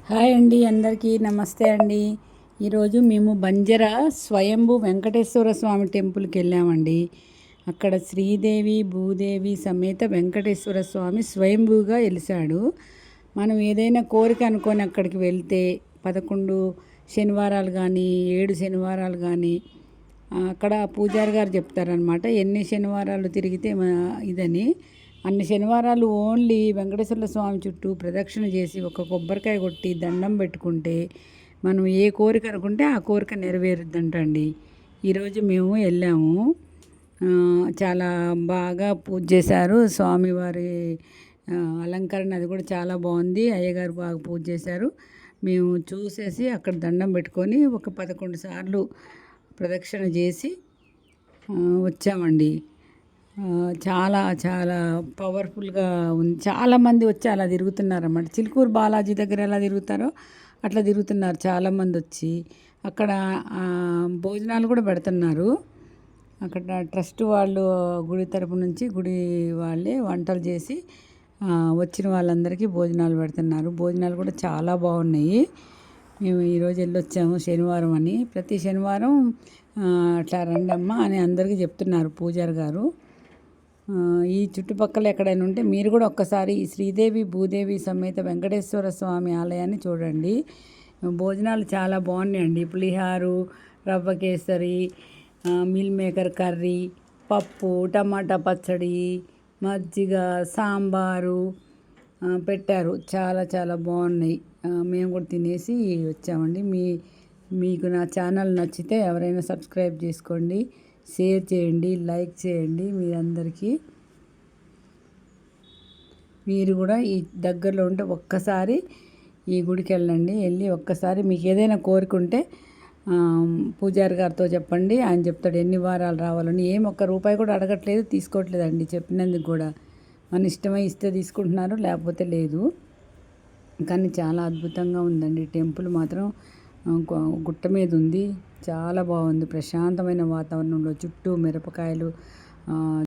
Hi అండి, అందరికీ నమస్తే అండి. ఈరోజు మేము బంజర స్వయంభూ వెంకటేశ్వర స్వామి టెంపుల్కి వెళ్ళామండి. అక్కడ శ్రీదేవి భూదేవి సమేత వెంకటేశ్వర స్వామి స్వయంభూగా వెలిశాడు. మనం ఏదైనా కోరిక అనుకొని అక్కడికి వెళ్తే 11 శనివారాలు కానీ 7 శనివారాలు కానీ అక్కడ పూజారి గారు చెప్తారనమాట. ఎన్ని శనివారాలు తిరిగితే ఇదని అన్ని శనివారాలు ఓన్లీ వెంకటేశ్వర స్వామి చుట్టూ ప్రదక్షిణ చేసి ఒక కొబ్బరికాయ కొట్టి దండం పెట్టుకుంటే మనం ఏ కోరిక అనుకుంటే ఆ కోరిక నెరవేరుద్దంటండి. ఈరోజు మేము వెళ్ళాము. చాలా బాగా పూజ చేశారు. స్వామివారి అలంకరణ అది కూడా చాలా బాగుంది. అయ్యగారు బాగా పూజ చేశారు. మేము చూసేసి అక్కడ దండం పెట్టుకొని ఒక 11 సార్లు ప్రదక్షిణ చేసి వచ్చామండి. చాలా చాలా పవర్ఫుల్గా ఉంది. చాలామంది వచ్చి అలా తిరుగుతున్నారన్నమాట. చిలుకూరు బాలాజీ దగ్గర ఎలా తిరుగుతారో అట్లా తిరుగుతున్నారు చాలామంది వచ్చి. అక్కడ భోజనాలు కూడా పెడుతున్నారు. అక్కడ ట్రస్ట్ వాళ్ళు గుడి తరపు నుంచి గుడి వాళ్ళే వంటలు చేసి వచ్చిన వాళ్ళందరికీ భోజనాలు పెడుతున్నారు. భోజనాలు కూడా చాలా బాగున్నాయి. మేము ఈరోజు వెళ్ళొచ్చాము శనివారం అని. ప్రతి శనివారం అట్లా రండమ్మా అని అందరికీ చెప్తున్నారు పూజారి గారు. ఈ చుట్టుపక్కల ఎక్కడైనా ఉంటే మీరు కూడా ఒక్కసారి ఈ శ్రీదేవి భూదేవి సమేత వెంకటేశ్వర స్వామి ఆలయాన్ని చూడండి. భోజనాలు చాలా బాగున్నాయండి. పులిహారు, రవ్వ కేసరి, మిల్ మేకర్ కర్రీ, పప్పు, టమాటా పచ్చడి, మజ్జిగ, సాంబారు పెట్టారు. చాలా చాలా బాగున్నాయి. మేము కూడా తినేసి వచ్చామండి. మీకు నా ఛానల్ నచ్చితే ఎవరైనా సబ్స్క్రైబ్ చేసుకోండి, షేర్ చేయండి, లైక్ చేయండి. మీరు కూడా ఈ దగ్గరలో ఉంటే ఒక్కసారి ఈ గుడికి వెళ్ళండి. వెళ్ళి ఒక్కసారి మీకు ఏదైనా కోరిక ఉంటే పూజారి గారితో చెప్పండి. ఆయన చెప్తాడు ఎన్ని వారాలు రావాలని. ఒక్క రూపాయి కూడా అడగట్లేదు, తీసుకోవట్లేదండి. చెప్పినందుకు కూడా మన ఇష్టమై ఇస్తే తీసుకుంటున్నారు, లేకపోతే లేదు. కానీ చాలా అద్భుతంగా ఉందండి. టెంపుల్ మాత్రం గుట్ట మీద ఉంది. చాలా బాగుంది. ప్రశాంతమైన వాతావరణంలో చుట్టూ మిరపకాయలు